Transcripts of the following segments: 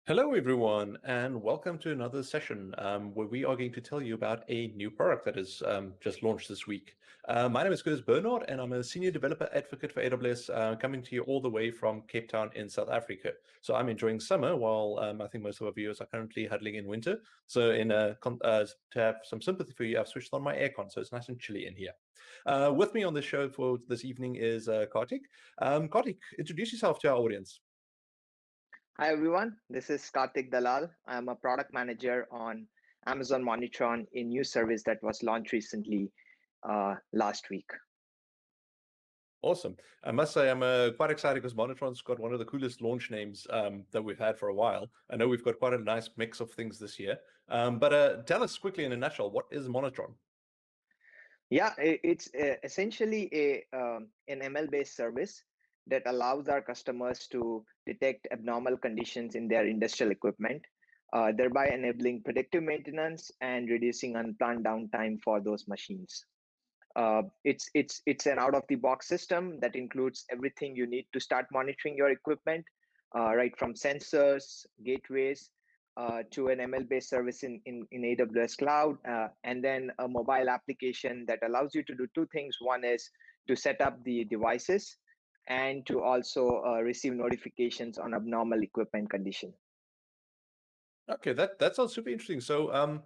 Hello, everyone, and welcome to another session where we are going to tell you about a new product that is just launched this week. My name is Curtis Bernard, and I'm a senior developer advocate for AWS, coming to you all the way from Cape Town in South Africa. So I'm enjoying summer while I think most of our viewers are currently huddling in winter. So to have some sympathy for you, I've switched on my aircon, so it's nice and chilly in here. With me on the show for this evening is Kartik. Kartik, introduce yourself to our audience. Hi everyone, this is Kartik Dalal. I'm a product manager on Amazon Monitron, a new service that was launched recently last week. Awesome. I must say I'm quite excited because Monitron's got one of the coolest launch names that we've had for a while. I know we've got quite a nice mix of things this year. But tell us quickly in a nutshell, what is Monitron? Yeah, it's essentially an ML-based service that allows our customers to detect abnormal conditions in their industrial equipment, thereby enabling predictive maintenance and reducing unplanned downtime for those machines. It's an out-of-the-box system that includes everything you need to start monitoring your equipment, right from sensors, gateways, to an ML-based service in AWS Cloud, and then a mobile application that allows you to do two things. One is to set up the devices and to also receive notifications on abnormal equipment condition. Okay, that sounds super interesting. So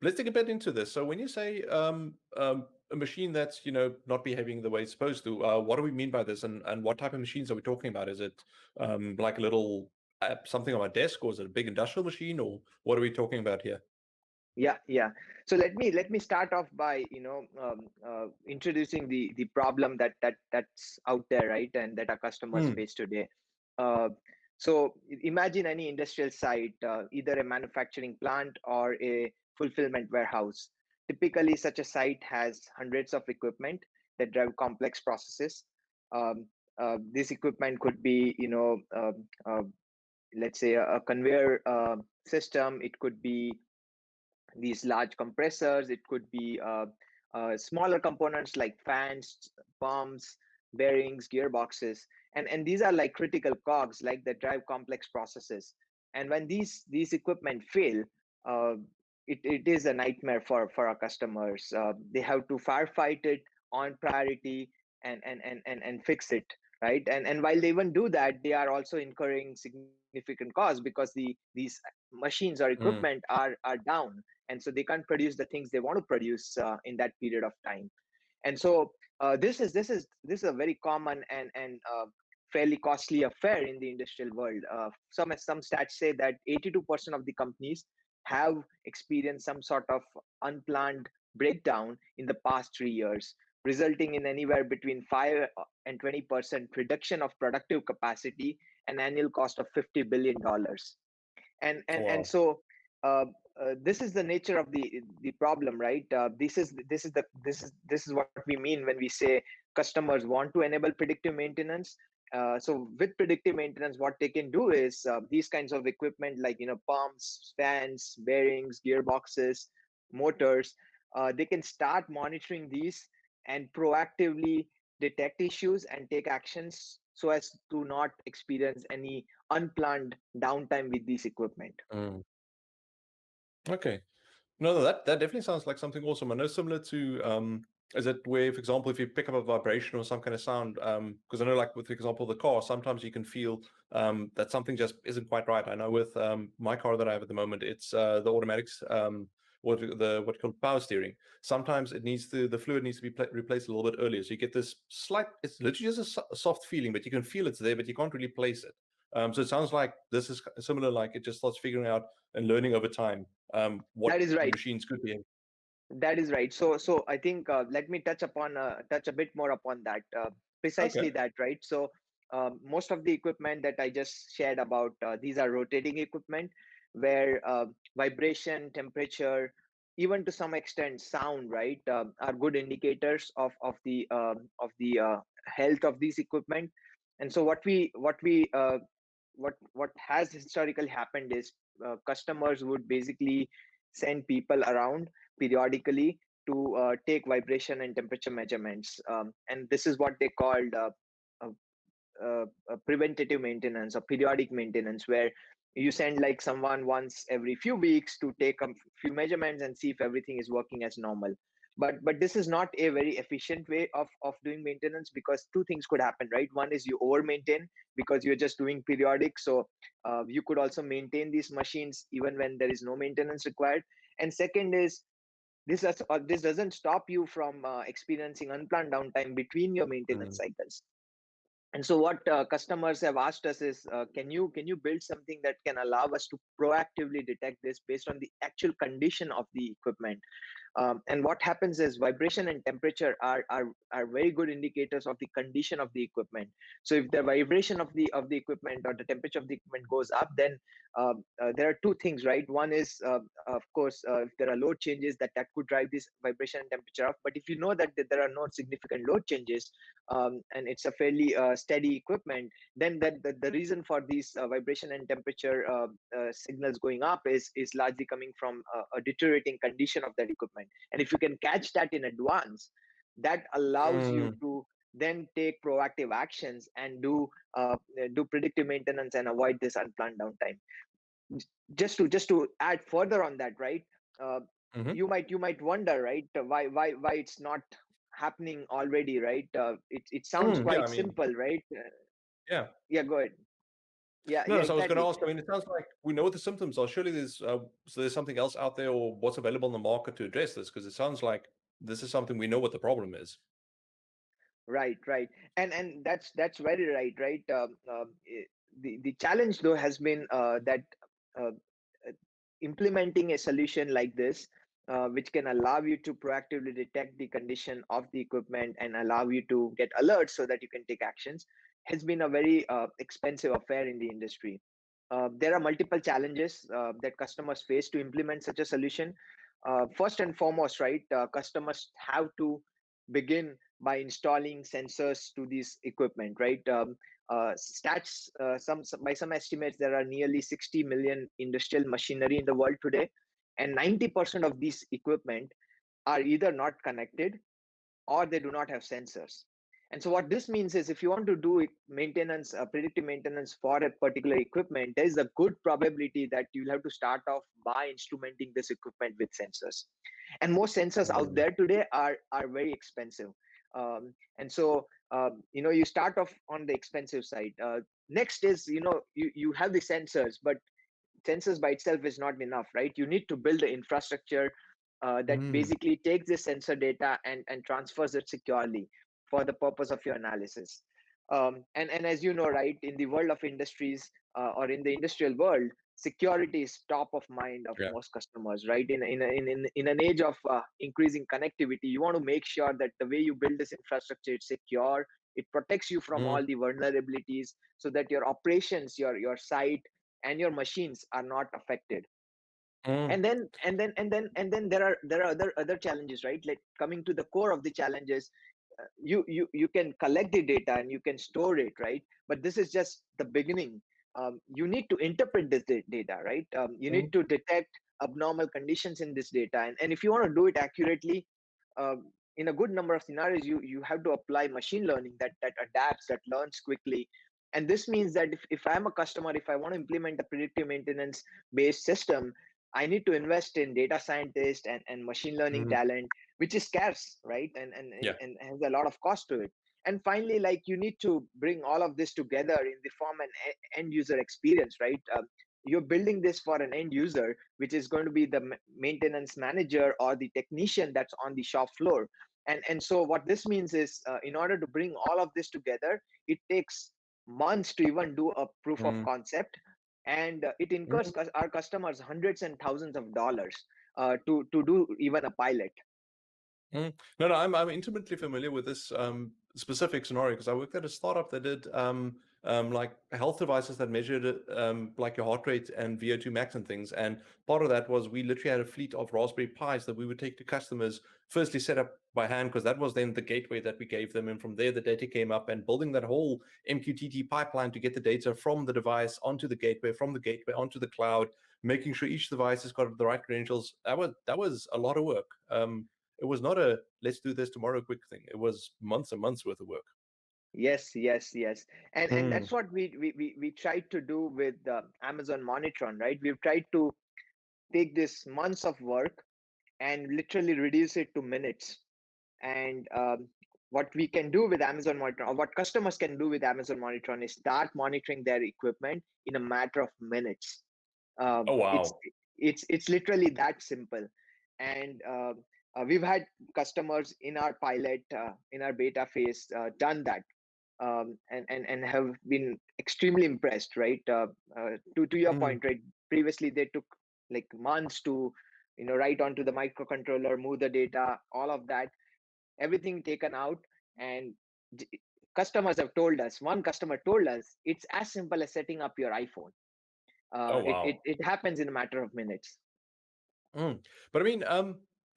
let's dig a bit into this. So when you say a machine that's not behaving the way it's supposed to, what do we mean by this, and what type of machines are we talking about? Is it like a little something on my desk, or is it a big industrial machine, or what are we talking about here? Yeah. So let me start off by introducing the problem that's out there, right, and that our customers Hmm. face today. Uh, so imagine any industrial site, either a manufacturing plant or a fulfillment warehouse. Typically, such a site has hundreds of equipment that drive complex processes. Um, this equipment could be, let's say a conveyor system. It could be these large compressors. It could be smaller components like fans, pumps, bearings, gearboxes, and these are like critical cogs, like that drive complex processes. And when these equipment fail, uh, it is a nightmare for our customers. They have to firefight it on priority and fix it, right? And while they even do that, they are also incurring significant costs because these machines or equipment Hmm. are down, and so they can't produce the things they want to produce in that period of time. And so this is a very common and fairly costly affair in the industrial world. Some stats say that 82% of the companies have experienced some sort of unplanned breakdown in the past 3 years, resulting in anywhere between 5 and 20% reduction of productive capacity, an annual cost of $50 billion. And Wow. so this is the nature of the problem, right? This is what we mean when we say customers want to enable predictive maintenance. So with predictive maintenance, what they can do is these kinds of equipment like pumps, fans, bearings, gearboxes, motors, they can start monitoring these and proactively detect issues and take actions so as to not experience any unplanned downtime with this equipment. Mm. Okay. No, that definitely sounds like something awesome. I know similar to is it where, for example, if you pick up a vibration or some kind of sound, because I know like with, for example, the car, sometimes you can feel that something just isn't quite right. I know with my car that I have at the moment, it's the automatics, what you call power steering. Sometimes the fluid needs to be replaced a little bit earlier. So you get this slight, it's literally just a soft feeling, but you can feel it's there, but you can't really place it. So it sounds like this is similar, like it just starts figuring out and learning over time what That is the right. machines could be. That is right. So I think let me touch a bit more upon that. Okay. Precisely that, right? So most of the equipment that I just shared about, these are rotating equipment where vibration, temperature, even to some extent sound, right, are good indicators of the health of these equipment. And so what has historically happened is customers would basically send people around periodically to take vibration and temperature measurements, and this is what they called uh, preventative maintenance or periodic maintenance, where you send like someone once every few weeks to take a few measurements and see if everything is working as normal. But this is not a very efficient way of doing maintenance, because two things could happen, right? One is you over maintain because you're just doing periodic, so you could also maintain these machines even when there is no maintenance required. And second is this doesn't stop you from experiencing unplanned downtime between your maintenance Mm. cycles. And so what customers have asked us is, can you build something that can allow us to proactively detect this based on the actual condition of the equipment? And what happens is vibration and temperature are very good indicators of the condition of the equipment. So if the vibration of the equipment or the temperature of the equipment goes up, then there are two things, right? One is, of course, if there are load changes, that could drive this vibration and temperature up. But if you know that there are no significant load changes, and it's a fairly steady equipment, then the reason for these vibration and temperature signals going up is largely coming from a deteriorating condition of that equipment. And if you can catch that in advance, that allows you Mm. to then take proactive actions and do predictive maintenance and avoid this unplanned downtime. Just to add further on that, right? uh, Hmm. you might wonder, right, why it's not happening already, right? It sounds Mm. Yeah, quite I mean, simple, right? yeah. Yeah, go ahead. Yeah, No, yeah, so I was going to exactly. ask. I mean, it sounds like we know what the symptoms are. Surely there's something else out there, or what's available in the market to address this? Because it sounds like this is something we know what the problem is. Right, right. And that's very right, right. The challenge though has been that uh, uh, implementing a solution like this, which can allow you to proactively detect the condition of the equipment and allow you to get alerts so that you can take actions, has been a very expensive affair in the industry. There are multiple challenges that customers face to implement such a solution. First and foremost, right, customers have to begin by installing sensors to this equipment, right? Stats, by some estimates, there are nearly 60 million industrial machinery in the world today, and 90% of these equipment are either not connected or they do not have sensors. And so what this means is, if you want to do maintenance, predictive maintenance for a particular equipment, there is a good probability that you'll have to start off by instrumenting this equipment with sensors. And most sensors out Mm. there today are very expensive. And so you start off on the expensive side. Next is, you have the sensors, but sensors by itself is not enough, right? You need to build the infrastructure that Mm. basically takes this sensor data and transfers it securely for the purpose of your analysis. And as you know, right, in the world of industries, or in the industrial world, security is top of mind of Yeah. most customers, right? In an age of increasing connectivity, you want to make sure that the way you build this infrastructure, it's secure, it protects you from Mm. all the vulnerabilities, so that your operations, your site and your machines are not affected. Mm. And then there are other challenges, right? Like, coming to the core of the challenges, you can collect the data and you can store it, right? But this is just the beginning. You need to interpret this data, right? You need Mm. to detect abnormal conditions in this data, and if you want to do it accurately, in a good number of scenarios, you have to apply machine learning that adapts, that learns quickly. And this means that if I'm a customer, if I want to implement a predictive maintenance based system, I need to invest in data scientists and machine learning Mm. talent, which is scarce, right? Yeah. And has a lot of cost to it. And finally, like, you need to bring all of this together in the form and end user experience, right? You're building this for an end user, which is going to be the maintenance manager or the technician that's on the shop floor. And so what this means is, in order to bring all of this together, it takes months to even do a proof of Mm. concept, and it incurs Mm. our customers hundreds and thousands of dollars to do even a pilot. Mm. No, no, I'm intimately familiar with this specific scenario because I worked at a startup that did like health devices that measured like your heart rate and VO2 max and things. And part of that was we literally had a fleet of Raspberry Pis that we would take to customers, firstly set up by hand because that was then the gateway that we gave them, and from there the data came up, and building that whole MQTT pipeline to get the data from the device onto the gateway, from the gateway onto the cloud, making sure each device has got the right credentials. That was a lot of work. It was not a let's do this tomorrow quick thing. It was months and months worth of work. Yes. And Hmm. that's what we tried to do with Amazon Monitron, right? We've tried to take this months of work and literally reduce it to minutes. And what we can do with Amazon Monitron, or what customers can do with Amazon Monitron, is start monitoring their equipment in a matter of minutes. Um, Oh it's wow. it's literally that simple. And we've had customers in our pilot, in our beta phase, done that, and have been extremely impressed, right? To your Hmm. point, right? Previously, they took like months to, write onto the microcontroller, move the data, all of that, everything taken out. And j- customers have told us. One customer told us it's as simple as setting up your iPhone. Oh It, it wow. it happens in a matter of minutes. Mm. But I mean,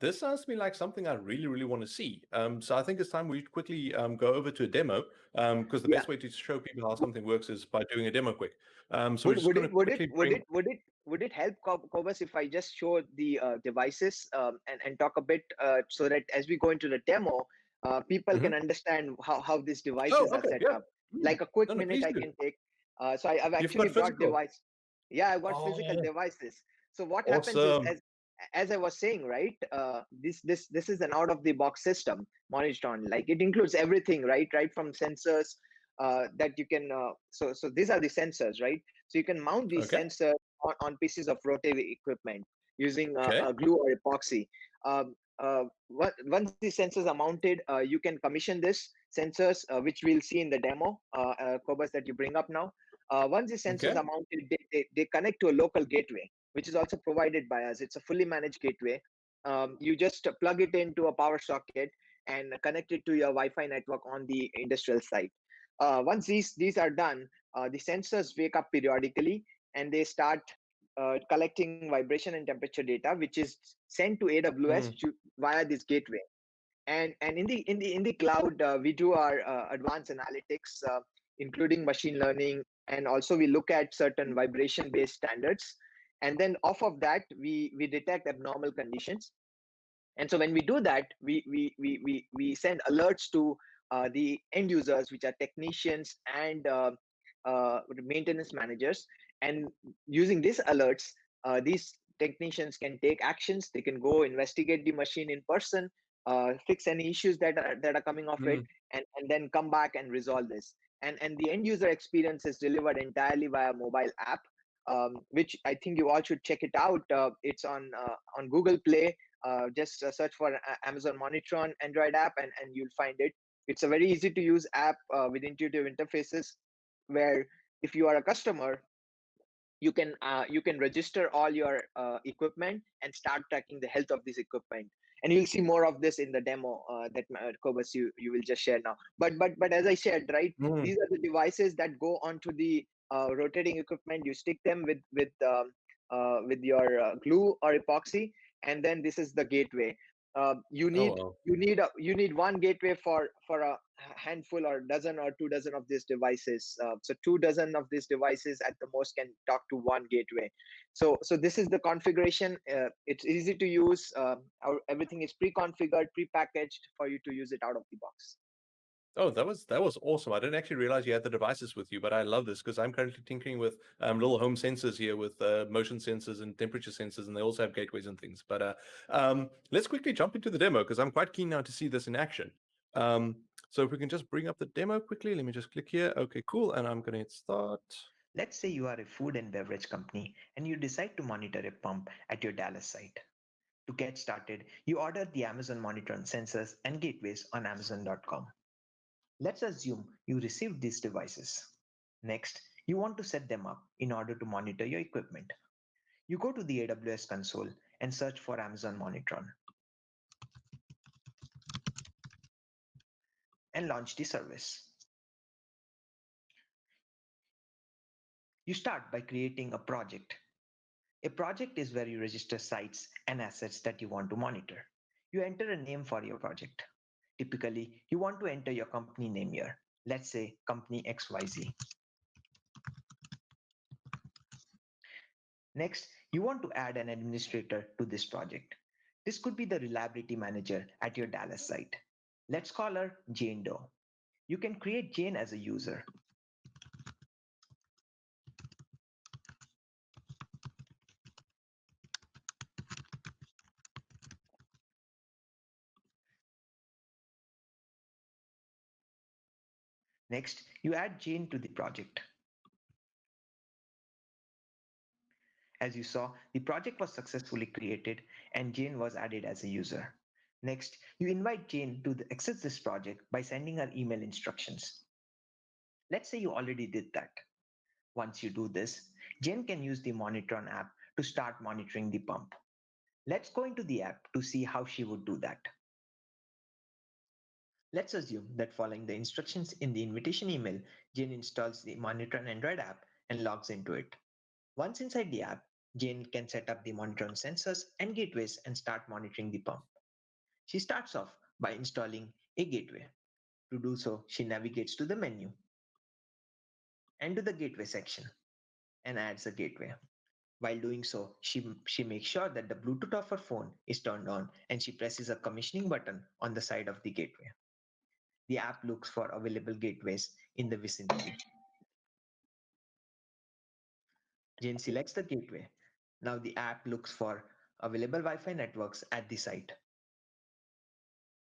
this sounds to me like something I really, really want to see. So I think it's time we quickly go over to a demo, because the Yeah. best way to show people how something works is by doing a demo quick. So we're Would just would going it to would it quickly would bring. it would it would it help, Cobus, if I just show the devices, and talk a bit, so that as we go into the demo, people Mhm. can understand how these Oh, devices are okay, set yeah. up. Mm. Like a quick No, no, minute please I do. can take. So I've You've actually got brought physical. device. Yeah, I've got physical Oh, devices. So what happens is, awesome. as I was saying, right? This is an out of the box system, Monitron. Like, it includes everything, right? Right from sensors, that you can. So these are the sensors, right? So you can mount these Okay, sensors on pieces of rotary equipment using okay, glue or epoxy. Once these sensors are mounted, you can commission this sensors, which we'll see in the demo, Cobus, that you bring up now. Once these sensors okay, are mounted, they connect to a local gateway, which is also provided by us. It's a fully managed gateway. You just plug it into a power socket and connect it to your Wi-Fi network on the industrial site. Once these are done, the sensors wake up periodically, and they start collecting vibration and temperature data, which is sent to AWS mm, via this gateway. And in the cloud, we do our advanced analytics, including machine learning, and also we look at certain vibration based standards. And then off of that, we detect abnormal conditions. And so when we do that, we send alerts to the end users, which are technicians and maintenance managers. And using these alerts, these technicians can take actions. They can go investigate the machine in person, fix any issues that are coming off it, mm. and then come back and resolve this. And the end user experience is delivered entirely via mobile app, which I think you all should check it out. It's on Google Play. Just search for Amazon Monitron Android app, and you'll find it. It's a very easy to use app with intuitive interfaces, where if you are a customer, you can register all your equipment and start tracking the health of this equipment. And you'll see more of this in the demo that Cobus, you will just share now. But as I said, right, Mm. these are the devices that go onto the rotating equipment. You stick them with your glue or epoxy, and then this is the gateway. You Oh need wow. you need one gateway for a handful or dozen or 2 dozen of these devices. So 2 dozen of these devices at the most can talk to one gateway. So this is the configuration. It's easy to use. Everything is pre-configured, pre-packaged for you to use it out of the box. Oh, that was awesome. I didn't actually realize you had the devices with you, but I love this because I'm currently tinkering with little home sensors here with motion sensors and temperature sensors, and they also have gateways and things. But let's quickly jump into the demo because I'm quite keen now to see this in action. Um, so if we can just bring up the demo quickly, let me just click here. Okay, cool. And I'm going to hit start. Let's say you are a food and beverage company and you decide to monitor a pump at your Dallas site. To get started, you order the Amazon Monitron sensors and gateways on Amazon.com. Let's assume you received these devices. Next, you want to set them up in order to monitor your equipment. You go to the AWS console and search for Amazon Monitron and launch the service. You start by creating a project. A project is where you register sites and assets that you want to monitor. You enter a name for your project. Typically, you want to enter your company name here. Let's say company XYZ. Next, you want to add an administrator to this project. This could be the reliability manager at your Dallas site. Let's call her Jane Doe. You can create Jane as a user. Next, you add Jane to the project. As you saw, the project was successfully created and Jane was added as a user. Next, you invite Jane to access this project by sending her email instructions. Let's say you already did that. Once you do this, Jane can use the Monitron app to start monitoring the pump. Let's go into the app to see how she would do that. Let's assume that following the instructions in the invitation email, Jane installs the Monitron Android app and logs into it. Once inside the app, Jane can set up the Monitron sensors and gateways and start monitoring the pump. She starts off by installing a gateway. To do so, she navigates to the menu and to the gateway section and adds a gateway. While doing so, she makes sure that the Bluetooth of her phone is turned on and she presses a commissioning button on the side of the gateway. The app looks for available gateways in the vicinity. Jane selects the gateway. Now the app looks for available Wi-Fi networks at the site.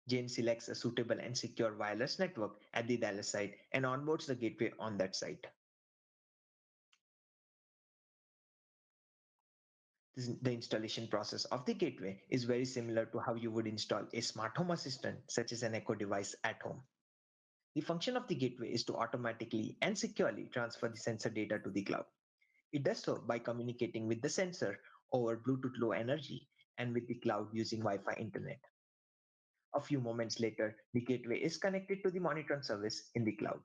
Jane selects a suitable and secure wireless network at the Dallas site and onboards the gateway on that site. The installation process of the gateway is very similar to how you would install a smart home assistant, such as an Echo device at home. The function of the gateway is to automatically and securely transfer the sensor data to the cloud. It does so by communicating with the sensor over Bluetooth Low Energy and with the cloud using Wi-Fi internet. A few moments later, the gateway is connected to the Monitron service in the cloud.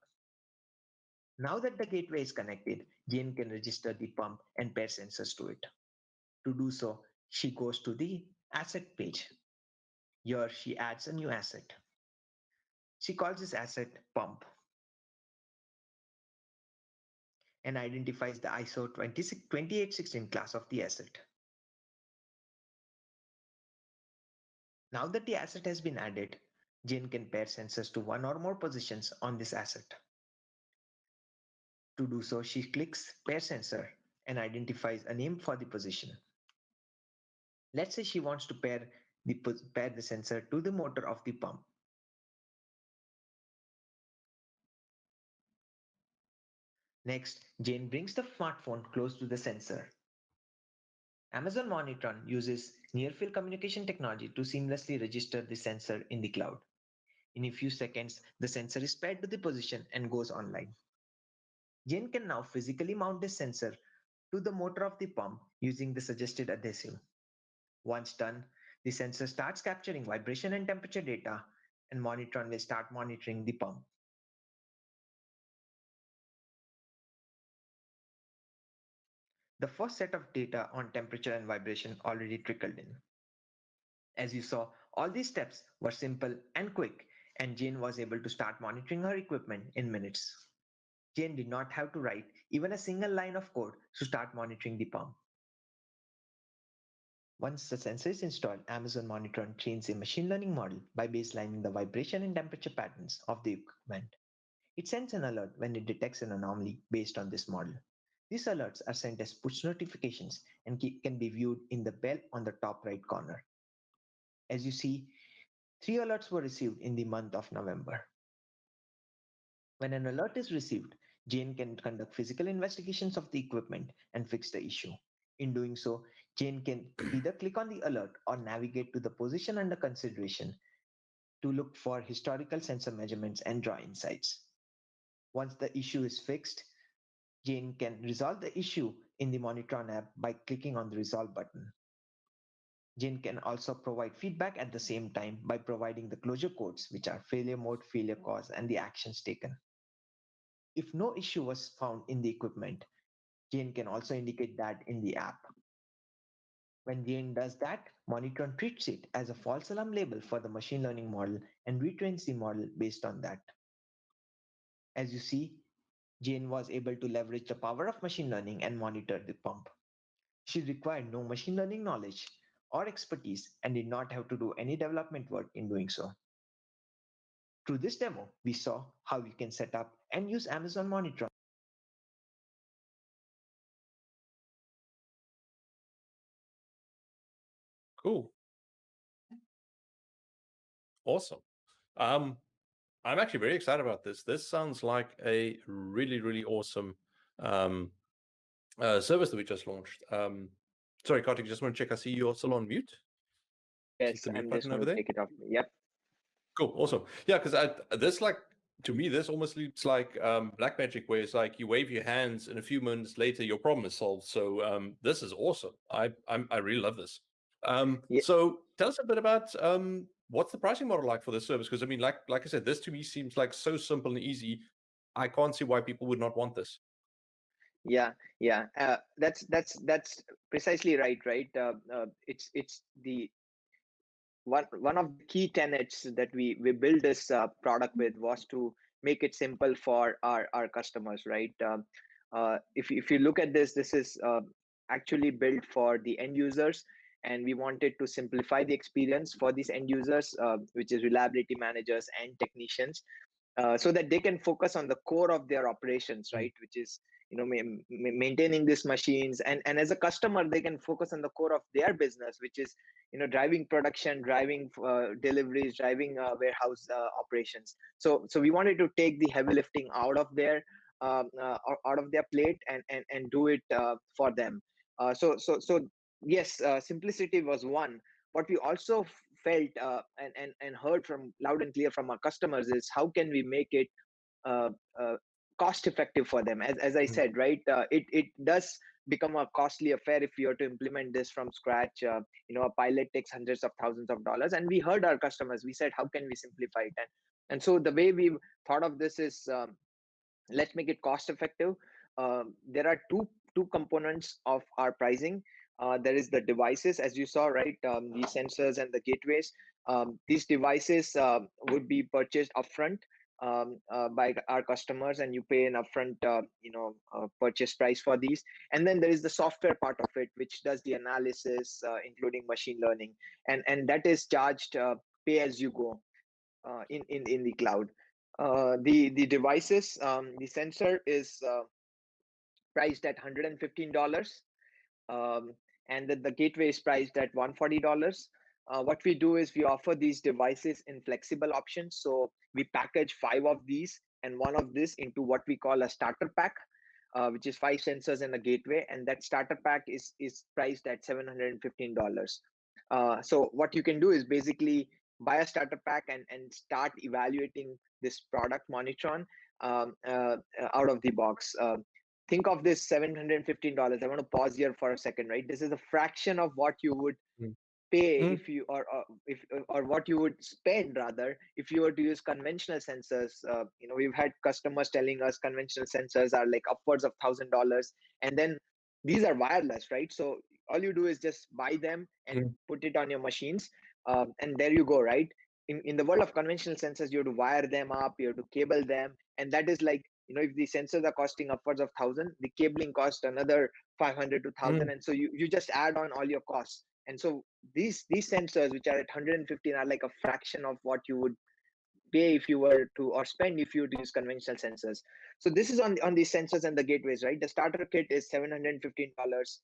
Now that the gateway is connected, Jane can register the pump and pair sensors to it. To do so, she goes to the asset page. Here, she adds a new asset. She calls this asset pump and identifies the ISO 2816 class of the asset. Now that the asset has been added, Jane can pair sensors to one or more positions on this asset. To do so, she clicks pair sensor and identifies a name for the position. Let's say she wants to pair the sensor to the motor of the pump. Next, Jane brings the smartphone close to the sensor. Amazon Monitron uses near-field communication technology to seamlessly register the sensor in the cloud. In a few seconds, the sensor is paired to the position and goes online. Jane can now physically mount this sensor to the motor of the pump using the suggested adhesive. Once done, the sensor starts capturing vibration and temperature data, and Monitron will start monitoring the pump. The first set of data on temperature and vibration already trickled in. As you saw, all these steps were simple and quick, and Jane was able to start monitoring her equipment in minutes. Jane did not have to write even a single line of code to start monitoring the pump. Once the sensor is installed, Amazon Monitron trains a machine learning model by baselining the vibration and temperature patterns of the equipment. It sends an alert when it detects an anomaly based on this model. These alerts are sent as push notifications and can be viewed in the bell on the top right corner. As you see, 3 alerts were received in the month of November. When an alert is received, Jane can conduct physical investigations of the equipment and fix the issue. In doing so, Jane can either click on the alert or navigate to the position under consideration to look for historical sensor measurements and draw insights. Once the issue is fixed, Jane can resolve the issue in the Monitron app by clicking on the Resolve button. Jane can also provide feedback at the same time by providing the closure codes, which are failure mode, failure cause, and the actions taken. If no issue was found in the equipment, Jane can also indicate that in the app. When Jane does that, Monitron treats it as a false alarm label for the machine learning model and retrains the model based on that. As you see, Jane was able to leverage the power of machine learning and monitor the pump. She required no machine learning knowledge or expertise and did not have to do any development work in doing so. Through this demo, we saw how you can set up and use Amazon Monitron. Cool. Awesome. Um, I'm actually very excited about this. This sounds like a really, really awesome service that we just launched. Sorry, Kartik, just want to check. I see you're still on mute. Click Yes, the mute I'm just button over going to there. take it off. Yep. Cool, awesome. Yeah, because this, like, to me, this almost looks like black magic, where it's like you wave your hands and a few minutes later your problem is solved. So this is awesome. I really love this. Yeah. So tell us a bit about what's the pricing model like for this service? Because I mean, like I said, this to me seems like so simple and easy. I can't see why people would not want this. Yeah. That's precisely right. Right. It's the one of the key tenets that we built this product with was to make it simple for our customers, right? If you look at this is actually built for the end users, and we wanted to simplify the experience for these end users, which is reliability managers and technicians, so that they can focus on the core of their operations, Mm. right? Which is, maintaining these machines, and as a customer they can focus on the core of their business, which is, driving production, driving deliveries, driving warehouse operations. So we wanted to take the heavy lifting out of their plate, and do it for them. So yes, simplicity was one. What we also felt, and heard from loud and clear from our customers, is how can we make it uh, uh, cost effective for them. As I Mm. said, right, it does become a costly affair if you are to implement this from scratch. A pilot takes hundreds of thousands of dollars, and we heard our customers. We said, how can we simplify it? And so the way we thought of this is, let's make it cost effective. There are two components of our pricing. There is the devices, as you saw, right? The sensors and the gateways. These devices would be purchased upfront by our customers, and you pay an upfront purchase price for these. And then there is the software part of it, which does the analysis, including machine learning, and that is charged pay as you go in the cloud. The devices, the sensor is priced at $115, um, and the gateway is priced at $140. What we do is we offer these devices in flexible options. So we package 5 of these and one of this into what we call a starter pack, which is 5 sensors and a gateway, and that starter pack is priced at $715. So what you can do is basically buy a starter pack and start evaluating this product, Monitron, out of the box. Think of this $715. I want to pause here for a second, right? This is a fraction of what you would Mm. pay Mm. if you, or what you would spend rather, if you were to use conventional sensors. We've had customers telling us conventional sensors are like upwards of $1,000, and then these are wireless, right? So all you do is just buy them and Mm. put it on your machines, and there you go, right? In the world of conventional sensors, you have to wire them up, you have to cable them, and that is like, if the sensors are costing upwards of 1,000, the cabling cost another 500 to 1,000, Mm. and so you just add on all your costs. And so these sensors, which are at 115, are like a fraction of what you would pay if you were to, or spend if you were to use conventional sensors. So this is on these sensors and the gateways, right? The starter kit is $715,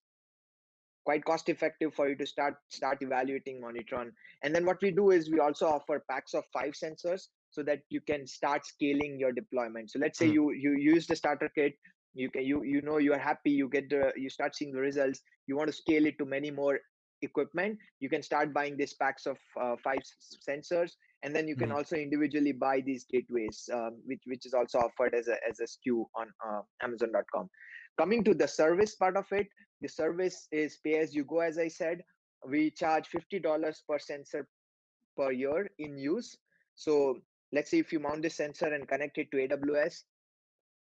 quite cost effective for you to start evaluating Monitron. And then what we do is we also offer packs of 5 sensors so that you can start scaling your deployment. So let's say Mm. you use the starter kit, you are happy, you start seeing the results, you want to scale it to many more equipment. You can start buying these packs of 5 sensors, and then you can Mm. also individually buy these gateways, which is also offered as a SKU on Amazon.com. Coming to the service part of it, the service is pay as you go. As I said, we charge $50 per sensor per year in use. So let's say if you mount the sensor and connect it to AWS,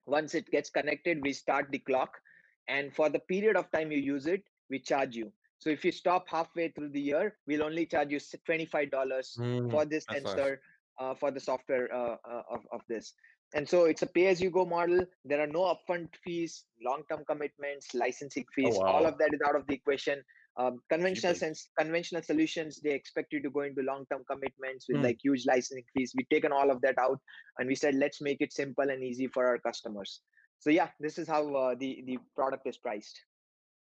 once it gets connected, we start the clock, and for the period of time you use it, we charge you. So if you stop halfway through the year, we'll only charge you $25 Mm. for this That's nice. sensor, for the software of this. And so it's a pay as you go model. There are no upfront fees, long term commitments, licensing Oh fees. All of wow. that is out of the equation. Conventional solutions, they expect you to go into long-term commitments with Mm. like huge licensing fees. We've taken all of that out, and we said let's make it simple and easy for our customers. So yeah, this is how the product is priced.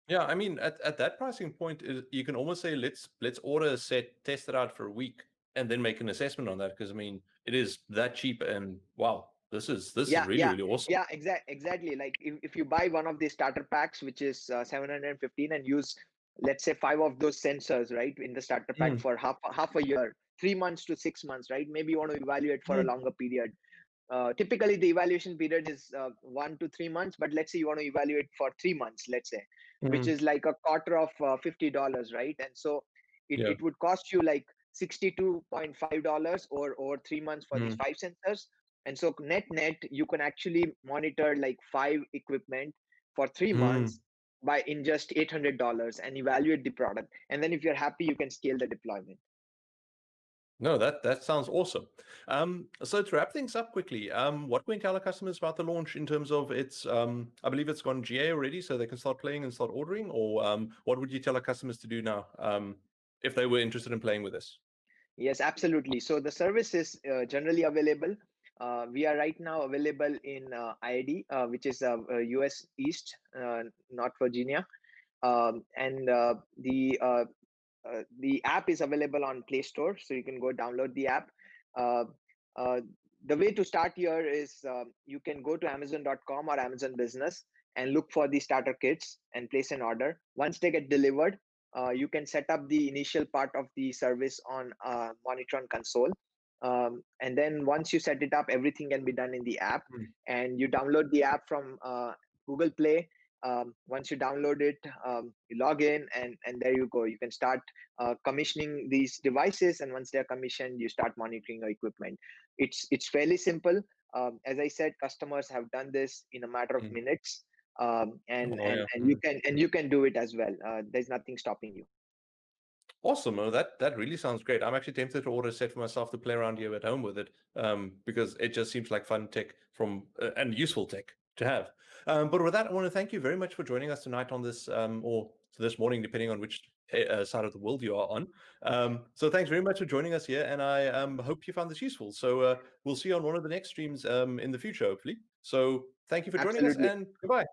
Yeah, I mean, at that pricing point, you can almost say let's order a set, test it out for a week, and then make an assessment on that. Because I mean, it is that cheap, and wow, this is Yeah, really yeah, really awesome. yeah, exactly. Like if you buy one of the starter packs, which is 715, and use, let's say, 5 of those sensors, right, in the starter pack Mm. for half a year, 3 months to 6 months, right? Maybe you want to evaluate for a Mm. longer period. Typically, the evaluation period is 1 to 3 months, but let's say you want to evaluate for 3 months, let's say, which Mm. is like a quarter of $50, right? And so Yeah. it would cost you like $62.5 or over 3 months for these Mm. 5 sensors. And so net, you can actually monitor like 5 equipment for three Mm. months by in just $800 and evaluate the product. And then if you're happy, you can scale the deployment. No, that sounds awesome. So to wrap things up quickly, what can we tell our customers about the launch in terms of its? I believe it's gone GA already, so they can start playing and start ordering. Or what would you tell our customers to do now if they were interested in playing with this? Yes, absolutely. So the service is generally available. We are right now available in IID, which is US East, North Virginia, and the app is available on Play Store, so you can go download the app. Uh, uh, the way to start here is you can go to Amazon.com or Amazon Business and look for the starter kits and place an order. Once they get delivered, you can set up the initial part of the service on Monitron console. And then once you set it up, everything can be done in the app. Mm. And you download the app from Google Play. Once you download it, you log in, and there you go. You can start commissioning these devices, and once they're commissioned, you start monitoring your equipment. It's fairly simple. As I said, customers have done this in a matter of Mm. minutes, Oh yeah. and you can do it as well. There's nothing stopping you. Awesome. Oh, that really sounds great. I'm actually tempted to order a set for myself to play around here at home with it, because it just seems like fun tech from and useful tech to have. But with that, I want to thank you very much for joining us tonight on this, or this morning, depending on which side of the world you are on. So thanks very much for joining us here, and I hope you found this useful. So we'll see you on one of the next streams in the future, hopefully. So thank you for joining us, Absolutely. and goodbye.